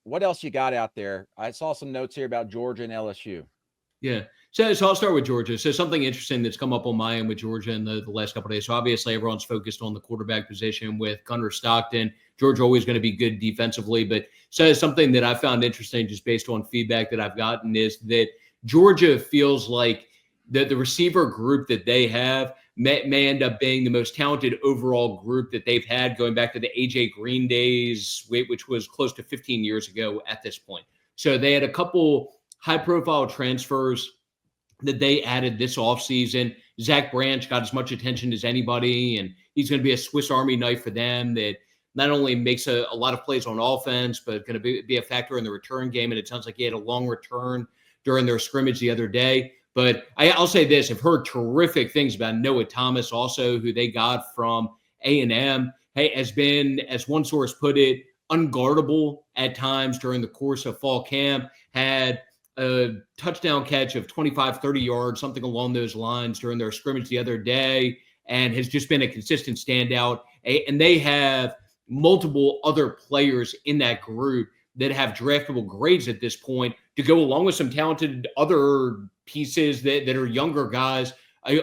what else you got out there? I saw some notes here about Georgia and LSU. Yeah. So I'll start with Georgia. So something interesting that's come up on my end with Georgia in the last couple of days. So obviously everyone's focused on the quarterback position with Gunnar Stockton. Georgia always going to be good defensively. But so something that I found interesting just based on feedback that I've gotten is that Georgia feels like the receiver group that they have may end up being the most talented overall group that they've had going back to the A.J. Green days, which was close to 15 years ago at this point. So they had a couple high-profile transfers that they added this offseason. Zach Branch got as much attention as anybody, and he's going to be a Swiss Army knife for them that not only makes a lot of plays on offense, but going to be a factor in the return game. And it sounds like he had a long return during their scrimmage the other day. But I'll say this, I've heard terrific things about Noah Thomas also, who they got from A&M. Has been, as one source put it, unguardable at times during the course of fall camp, had a touchdown catch of 25, 30 yards, something along those lines during their scrimmage the other day, and has just been a consistent standout. And they have multiple other players in that group that have draftable grades at this point to go along with some talented other pieces that are younger guys.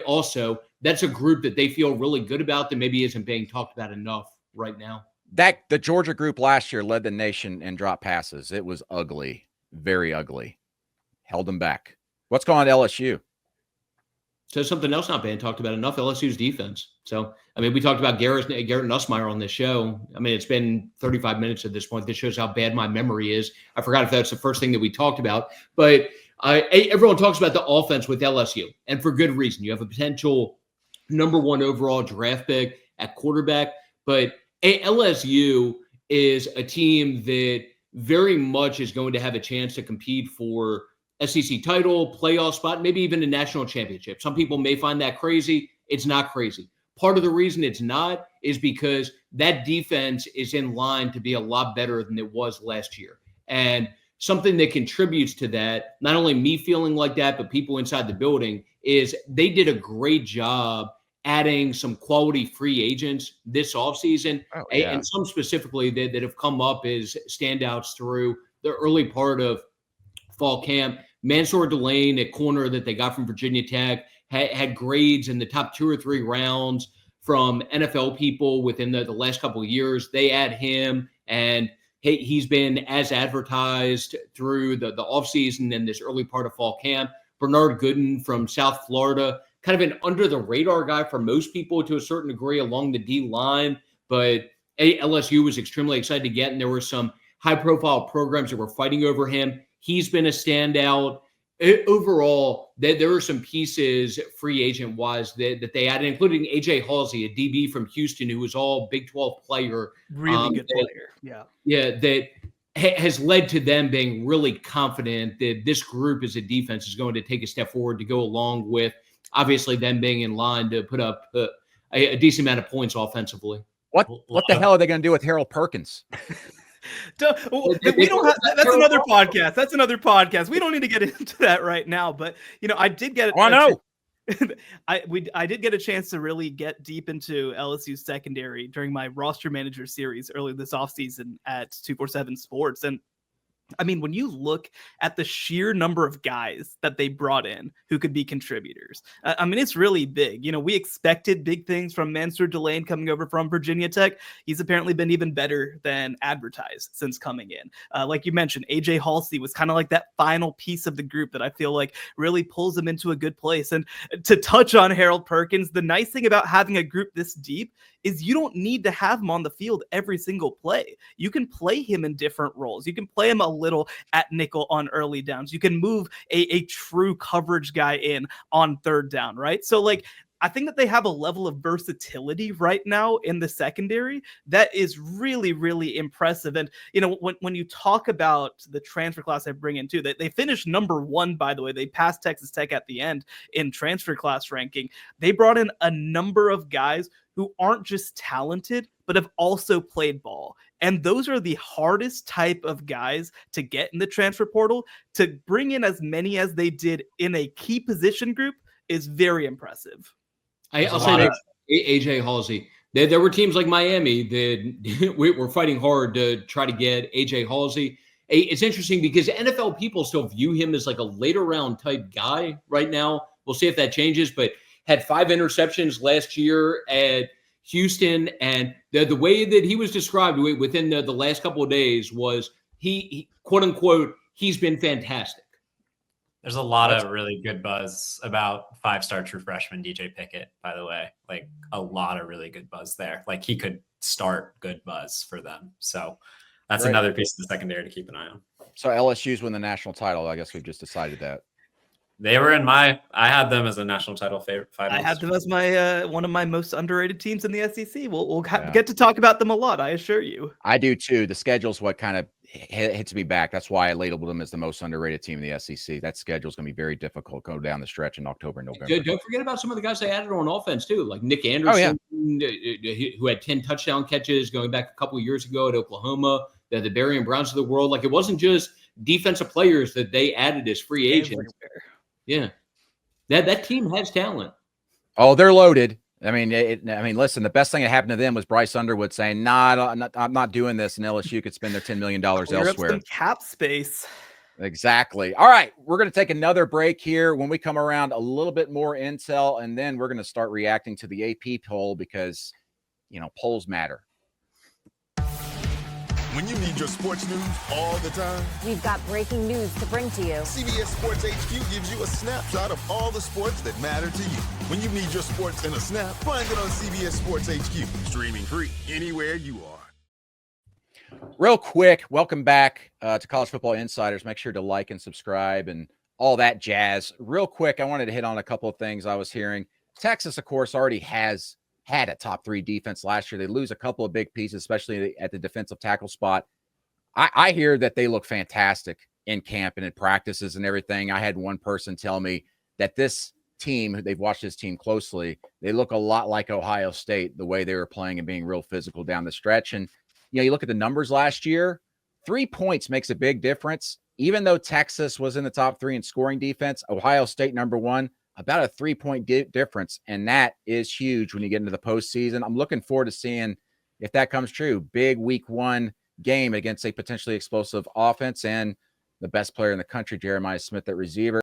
Also, that's a group that they feel really good about that maybe isn't being talked about enough right now. The Georgia group last year led the nation in drop passes. It was ugly, very ugly. Held them back. What's going on at LSU? So something else not being talked about enough, LSU's defense. So, I mean, we talked about Garrett Nussmeier on this show. I mean, it's been 35 minutes at this point. This shows how bad my memory is. I forgot if that's the first thing that we talked about. But everyone talks about the offense with LSU, and for good reason. You have a potential number one overall draft pick at quarterback. But LSU is a team that very much is going to have a chance to compete for SEC title, playoff spot, maybe even a national championship. Some people may find that crazy. It's not crazy. Part of the reason it's not is because that defense is in line to be a lot better than it was last year. And something that contributes to that, not only me feeling like that, but people inside the building, is they did a great job adding some quality free agents this offseason. And some specifically that have come up as standouts through the early part of fall camp. Mansoor Delane at corner that they got from Virginia Tech had grades in the top 2 or 3 rounds from NFL people within the last couple of years. They add him, and he's been as advertised through the offseason and this early part of fall camp. Bernard Gooden from South Florida, kind of an under-the-radar guy for most people to a certain degree along the D line, but LSU was extremely excited to get, and there were some high-profile programs that were fighting over him. He's been a standout. Overall, there are some pieces free agent-wise that they added, including A.J. Halsey, a DB from Houston, who was all Big 12 player. Really good player. Yeah, that has led to them being really confident that this group as a defense is going to take a step forward to go along with, obviously, them being in line to put up a decent amount of points offensively. What the hell are they going to do with Harold Perkins? We don't have, that's another podcast. That's another podcast. We don't need to get into that right now. But I did get. I did get a chance to really get deep into LSU secondary during my roster manager series earlier this offseason at 247 Sports, and I mean, when you look at the sheer number of guys that they brought in who could be contributors, I mean, it's really big. We expected big things from Mansoor Delane coming over from Virginia Tech. He's apparently been even better than advertised since coming in. Like you mentioned, A.J. Halsey was kind of like that final piece of the group that I feel like really pulls them into a good place. And to touch on Harold Perkins, the nice thing about having a group this deep is you don't need to have him on the field every single play. You can play him in different roles. You can play him a little at nickel on early downs. You can move a true coverage guy in on third down, right? So I think that they have a level of versatility right now in the secondary that is really, really impressive. And, when you talk about the transfer class they bring in too, they finished number 1, by the way. They passed Texas Tech at the end in transfer class ranking. They brought in a number of guys who aren't just talented, but have also played ball. And those are the hardest type of guys to get in the transfer portal. To bring in as many as they did in a key position group is very impressive. I'll say that A.J. Halsey. There were teams like Miami that were fighting hard to try to get A.J. Halsey. it's interesting because NFL people still view him as like a later round type guy right now. We'll see if that changes, but had 5 interceptions last year at Houston. And the way that he was described within the last couple of days was he quote unquote, he's been fantastic. There's a lot of really good buzz about 5-star true freshman DJ Pickett, by the way. Like a lot of really good buzz there. Like he could start good buzz for them. So that's another piece of the secondary to keep an eye on. So LSU's win the national title. I guess we've just decided that. They were I had them as a national title favorite. I had them as my one of my most underrated teams in the SEC. We'll get to talk about them a lot, I assure you. I do too. The schedule's what kind of hits me back. That's why I labeled them as the most underrated team in the SEC. That schedule's going to be very difficult go down the stretch in October and November. Don't forget about some of the guys they added on offense too, like Nick Anderson, who had 10 touchdown catches going back a couple of years ago at Oklahoma. The Barian Browns of the world. Like it wasn't just defensive players that they added as free agents. Yeah, that team has talent. Oh, they're loaded. I mean, listen. The best thing that happened to them was Bryce Underwood saying, "Nah, I'm not doing this," and LSU could spend their $10 million elsewhere. Some cap space. Exactly. All right, we're going to take another break here. When we come around, a little bit more intel, and then we're going to start reacting to the AP poll because, polls matter. When you need your sports news all the time, we've got breaking news to bring to you. CBS Sports HQ gives you a snapshot of all the sports that matter to you. When you need your sports in a snap, find it on CBS Sports HQ, streaming free anywhere you are. Real quick, welcome back to College Football Insiders. Make sure to like and subscribe and all that jazz. Real quick, I wanted to hit on a couple of things I was hearing. Texas, of course, already has had a top 3 defense last year. They lose a couple of big pieces, especially at the defensive tackle spot. I hear that they look fantastic in camp and in practices and everything. I had one person tell me that this team, they've watched this team closely, they look a lot like Ohio State, the way they were playing and being real physical down the stretch. And, you look at the numbers last year, 3 points makes a big difference. Even though Texas was in the top 3 in scoring defense, Ohio State number 1, about a 3-point difference, and that is huge when you get into the postseason. I'm looking forward to seeing if that comes true. Big week 1 game against a potentially explosive offense and the best player in the country, Jeremiah Smith, at receiver.